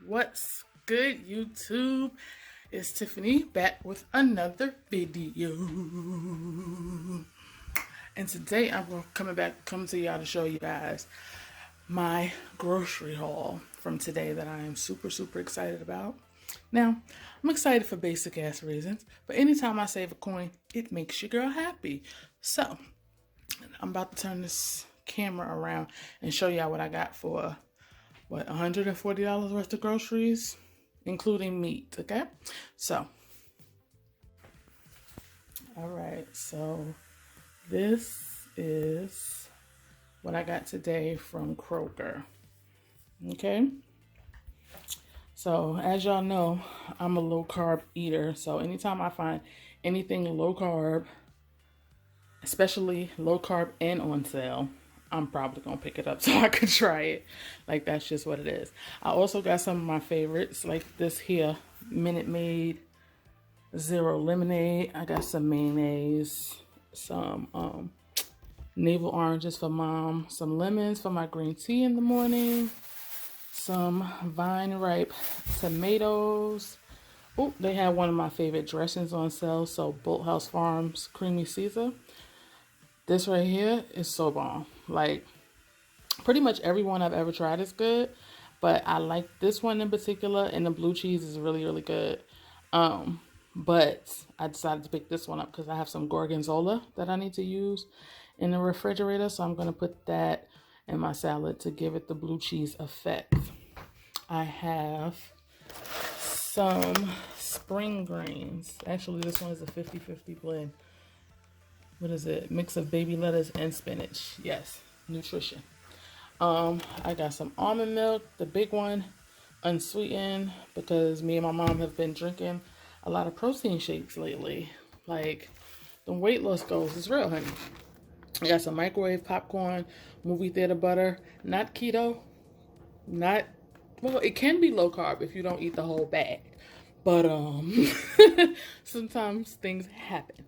What's good, YouTube? It's Tiffany back with another video. And today I'm come to y'all to show you guys my grocery haul from today that I am super excited about. Now, I'm excited for basic ass reasons, but anytime I save a coin, it makes your girl happy. So, I'm about to turn this camera around and show y'all what I got for $140 worth of groceries, including meat, okay? So, all right, so this is what I got today from Kroger, okay? So, as y'all know, I'm a low carb eater, so anytime I find anything low carb, especially low carb and on sale, I'm probably gonna pick it up so I can try it. Like, that's just what it is. I also got some of my favorites, like this here Minute Maid Zero Lemonade. I got some mayonnaise, some navel oranges for mom, some lemons for my green tea in the morning, some vine ripe tomatoes. Oh, they had one of my favorite dressings on sale, so Bolthouse Farms Creamy Caesar. This right here is so bomb. Like, pretty much everyone I've ever tried is good, but I like this one in particular, and the blue cheese is really good. But I decided to pick this one up because I have some gorgonzola that I need to use in the refrigerator, so I'm going to put that in my salad to give it the blue cheese effect. I have some spring greens. Actually, this one is a 50-50 blend. What is it? Mix of baby lettuce and spinach. Yes, nutrition. I got some almond milk, the big one, unsweetened, because me and my mom have been drinking a lot of protein shakes lately. Like, the weight loss goals is real, honey. I got some microwave popcorn, movie theater butter, not keto, well, it can be low carb if you don't eat the whole bag. But sometimes things happen.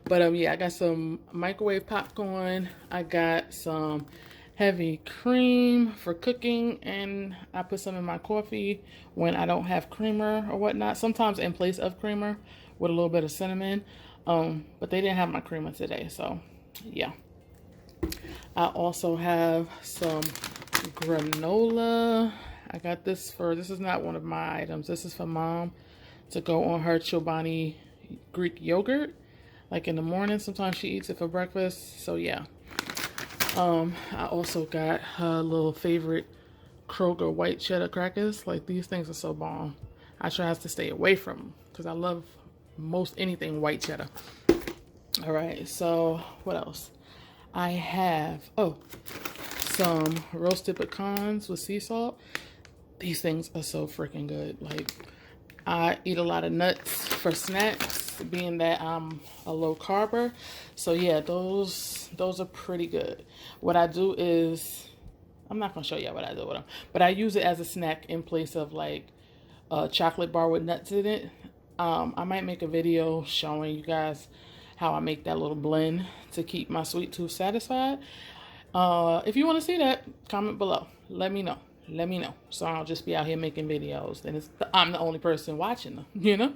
But yeah, I got some microwave popcorn. I got some heavy cream for cooking, and I put some in my coffee when I don't have creamer or whatnot. Sometimes in place of creamer with a little bit of cinnamon. But they didn't have my creamer today, so yeah. I also have some granola. I got this is not one of my items. This is for mom to go on her Chobani Greek yogurt. Like in the morning, sometimes she eats it for breakfast. So yeah. I also got her little favorite Kroger white cheddar crackers. Like, these things are so bomb. I try to stay away from them because I love most anything white cheddar. All right, so what else? I have, some roasted pecans with sea salt. These things are so freaking good. Like, I eat a lot of nuts for snacks, being that I'm a low carber. So yeah, those are pretty good. What I do is, I'm not gonna show you what I do with them, but I use it as a snack in place of like a chocolate bar with nuts in it. I might make a video showing you guys how I make that little blend to keep my sweet tooth satisfied. If you want to see that, comment below. Let me know. So I'll just be out here making videos, and I'm the only person watching them, you know?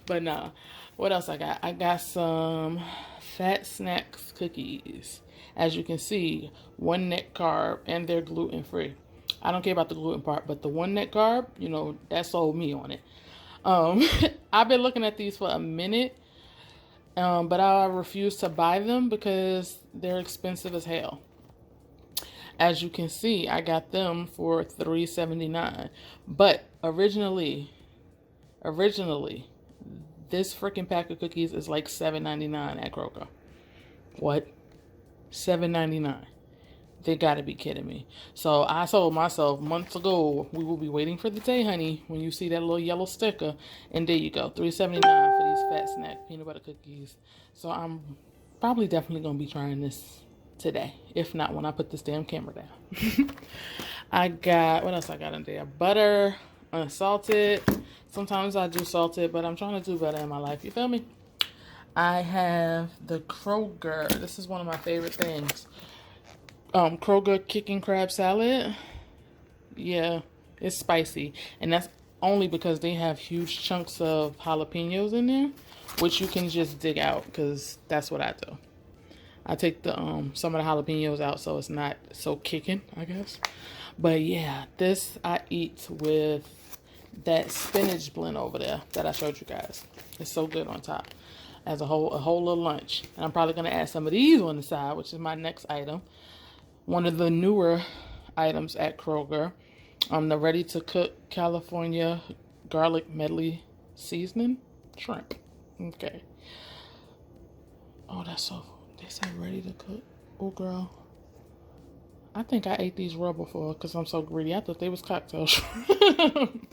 But nah, what else I got? I got some Fat Snacks cookies. As you can see, 1 net carb, and they're gluten free. I don't care about the gluten part, but the 1 net carb, you know, that sold me on it. I've been looking at these for a minute, but I refuse to buy them because they're expensive as hell. As you can see, I got them for $3.79. But originally, this freaking pack of cookies is like $7.99 at Kroger. What? $7.99. They gotta be kidding me. So I told myself months ago, we will be waiting for the day, honey, when you see that little yellow sticker. And there you go, $3.79 for these Fat Snack peanut butter cookies. So I'm probably definitely gonna be trying this today, if not when I put this damn camera down. I got, what else I got in there? Butter, unsalted. Sometimes I do salted, but I'm trying to do better in my life, you feel me? I have the Kroger. This is one of my favorite things. Kroger chicken crab salad. Yeah, It's spicy, and that's only because they have huge chunks of jalapenos in there, which you can just dig out, because that's what I do. I take the some of the jalapenos out so it's not so kicking, I guess. But yeah, this I eat with that spinach blend over there that I showed you guys. It's so good on top as a whole little lunch. And I'm probably gonna add some of these on the side, which is my next item. One of the newer items at Kroger. The ready to cook California garlic medley seasoning shrimp. Okay. Oh, that's so. They said ready to cook. Oh, girl. I think I ate these raw before because I'm so greedy. I thought they was cocktail shrimp.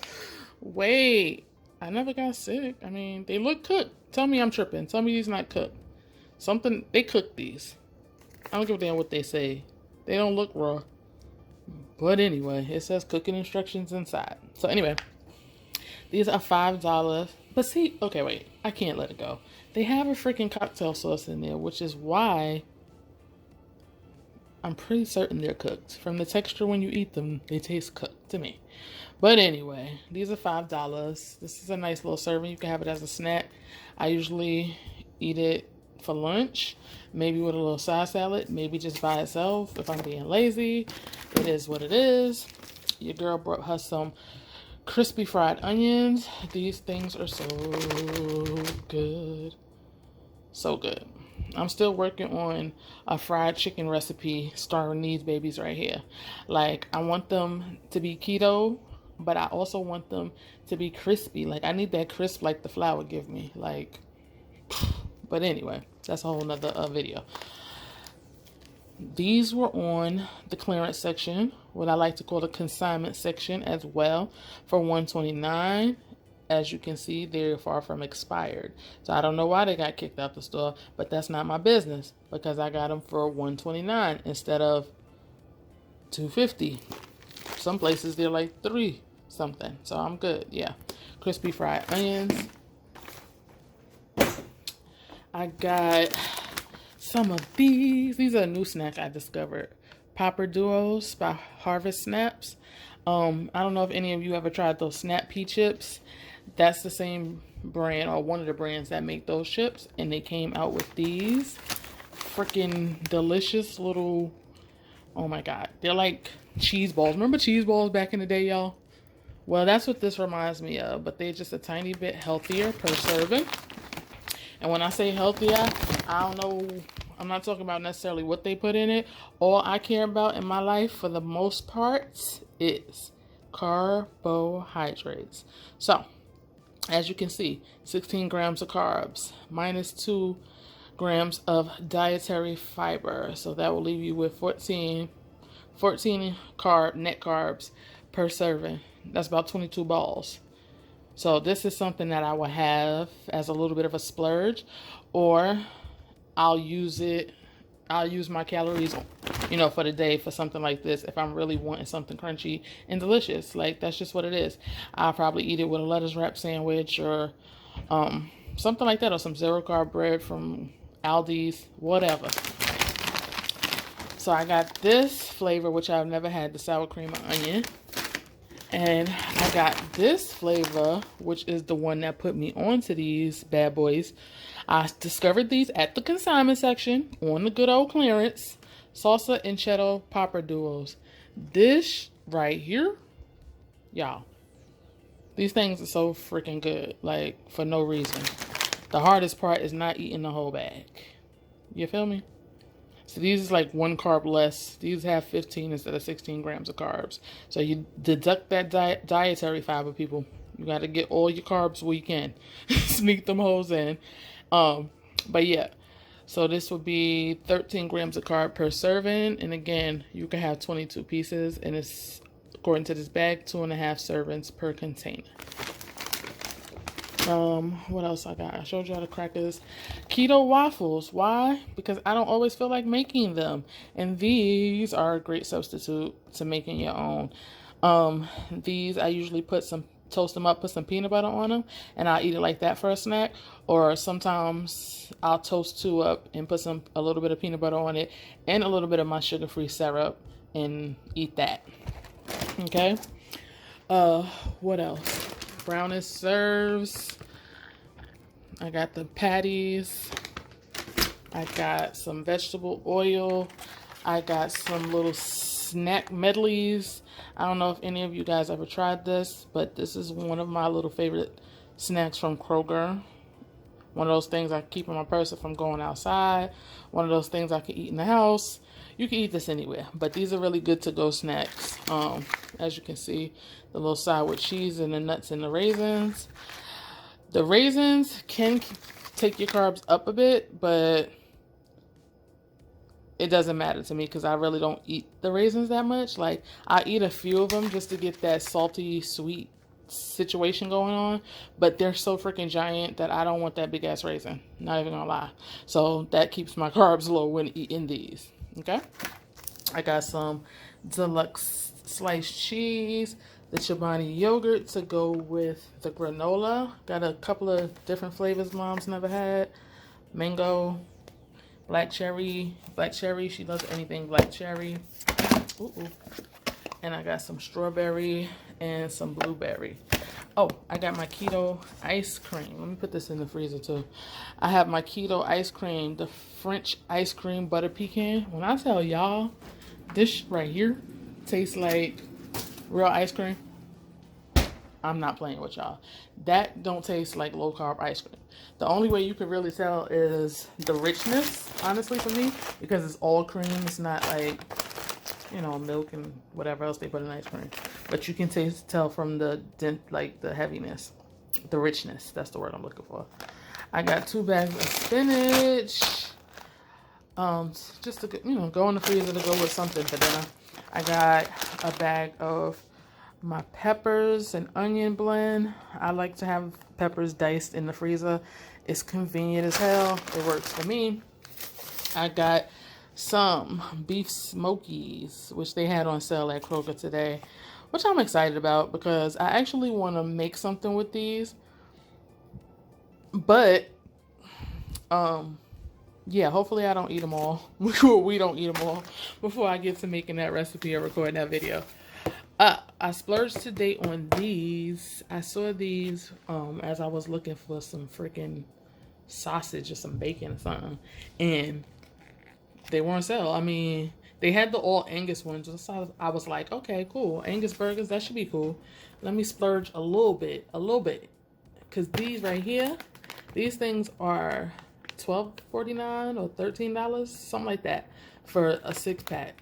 Wait. I never got sick. I mean, they look cooked. Tell me I'm tripping. Tell me these not cooked. They cooked these. I don't give a damn what they say. They don't look raw. But anyway, it says cooking instructions inside. So anyway, these are $5. But see, okay, wait. I can't let it go. They have a freaking cocktail sauce in there, which is why I'm pretty certain they're cooked. From the texture when you eat them, they taste cooked to me. But anyway, these are $5. This is a nice little serving. You can have it as a snack. I usually eat it for lunch, maybe with a little side salad, maybe just by itself if I'm being lazy. It is what it is. Your girl brought her some crispy fried onions. These things are so good. So good. I'm still working on a fried chicken recipe starring these babies right here. Like, I want them to be keto, but I also want them to be crispy. Like, I need that crisp like the flour give me. Like, but anyway, that's a whole nother video. These were on the clearance section, what I like to call the consignment section as well, for $129. As you can see, they're far from expired. So I don't know why they got kicked out the store, but that's not my business because I got them for $129 instead of $250. Some places they're like $3 something. So I'm good. Yeah. Crispy fried onions. I got some of these. These are a new snack I discovered. Popper Duos by Harvest Snaps. I don't know if any of you ever tried those Snap Pea chips. That's the same brand or one of the brands that make those chips. And they came out with these freaking delicious little, oh my God. They're like cheese balls. Remember cheese balls back in the day, y'all? Well, that's what this reminds me of. But they're just a tiny bit healthier per serving. And when I say healthier, I don't know. I'm not talking about necessarily what they put in it. All I care about in my life for the most part is carbohydrates. So, as you can see, 16 grams of carbs, minus 2 grams of dietary fiber. So that will leave you with 14 net carbs per serving. That's about 22 balls. So this is something that I will have as a little bit of a splurge, or I'll use my calories, for the day for something like this if I'm really wanting something crunchy and delicious. Like, that's just what it is. I'll probably eat it with a lettuce wrap sandwich or something like that, or some zero carb bread from Aldi's, whatever. So I got this flavor, which I've never had, the sour cream and onion. And I got this flavor, which is the one that put me onto these bad boys. I discovered these at the consignment section on the good old clearance. Salsa and cheddar popper duos. This right here, y'all, these things are so freaking good, like, for no reason. The hardest part is not eating the whole bag. You feel me? So these is like 1 carb less. These have 15 instead of 16 grams of carbs. So you deduct that dietary fiber, people. You got to get all your carbs where you can. Sneak them hoes in. But yeah. So this would be 13 grams of carb per serving. And again, you can have 22 pieces. And it's, according to this bag, 2.5 servings per container. What else I got? I showed y'all the crackers. Keto Waffles. Why? Because I don't always feel like making them. And these are a great substitute to making your own. These I usually toast them up, put some peanut butter on them, and I'll eat it like that for a snack. Or sometimes I'll toast 2 up and put a little bit of peanut butter on it and a little bit of my sugar-free syrup and eat that. Okay? What else? Brownish serves. I got the patties. I got some vegetable oil. I got some little snack medleys. I don't know if any of you guys ever tried this, but this is one of my little favorite snacks from Kroger. One of those things I keep in my purse if I'm going outside. One of those things I can eat in the house. You can eat this anywhere, but these are really good to-go snacks. As you can see, the little side with cheese and the nuts and the raisins. The raisins can take your carbs up a bit, but it doesn't matter to me because I really don't eat the raisins that much. Like, I eat a few of them just to get that salty, sweet situation going on, but they're so freaking giant that I don't want that big ass raisin. Not even gonna lie. So that keeps my carbs low when eating these. Okay, I got some deluxe sliced cheese, the Chobani yogurt to go with the granola. Got a couple of different flavors Mom's never had. Mango, black cherry. She loves anything black cherry. Ooh. And I got some strawberry and some blueberry. Oh, I got my keto ice cream. Let me put this in the freezer too. I have my keto ice cream, the French ice cream butter pecan. When I tell y'all, this right here tastes like real ice cream. I'm not playing with y'all. That don't taste like low carb ice cream. The only way you can really tell is the richness, honestly, for me, because it's all cream. It's not like, you know, milk and whatever else they put in ice cream. But you can tell from the heaviness, the richness. That's the word I'm looking for. I got 2 bags of spinach. Just to go in the freezer to go with something for dinner. I got a bag of my peppers and onion blend. I like to have peppers diced in the freezer. It's convenient as hell. It works for me. I got some beef Smokies, which they had on sale at Kroger today, which I'm excited about because I actually want to make something with these. But, yeah, hopefully I don't eat them all. We don't eat them all before I get to making that recipe or recording that video. I splurged today on these. I saw these as I was looking for some freaking sausage or some bacon or something, and they were on sale. I mean, they had the all Angus ones. So I was like, okay, cool. Angus Burgers, that should be cool. Let me splurge a little bit. Because these right here, these things are $12.49 or $13, something like that, for a 6-pack.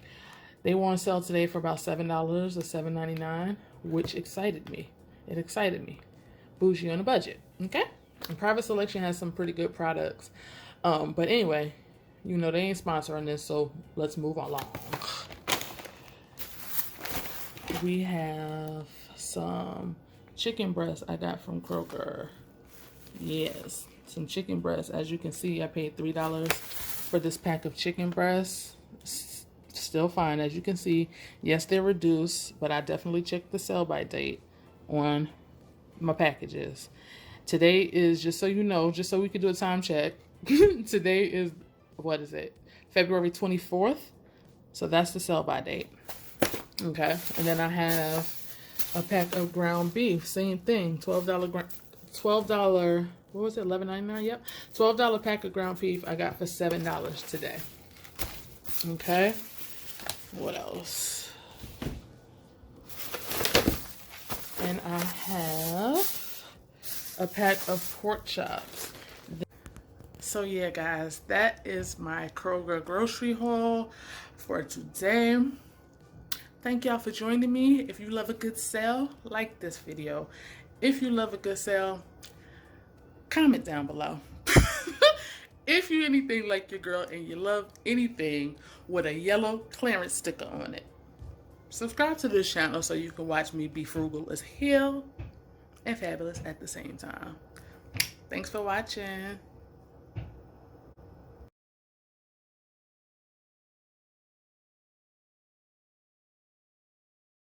They were on sale today for about $7 or $7.99, which excited me. It excited me. Bougie on a budget, okay? And Private Selection has some pretty good products. But anyway, you know they ain't sponsoring this, so let's move along. We have some chicken breasts I got from Kroger. Yes, some chicken breasts. As you can see, I paid $3 for this pack of chicken breasts. Still fine, as you can see. Yes, they're reduced, but I definitely checked the sell-by date on my packages. Today is, just so you know, just so we can do a time check, today is, what is it, February 24th? So that's the sell-by date. Okay, and then I have a pack of ground beef, same thing, $12, what was it, $11.99? Yep, $12 pack of ground beef I got for $7 today. Okay, what else? And I have a pack of pork chops. So yeah, guys, that is my Kroger grocery haul for today. Thank y'all for joining me. If you love a good sale, like this video. If you love a good sale, comment down below. If you anything like your girl and you love anything with a yellow clearance sticker on it, subscribe to this channel so you can watch me be frugal as hell and fabulous at the same time. Thanks for watching.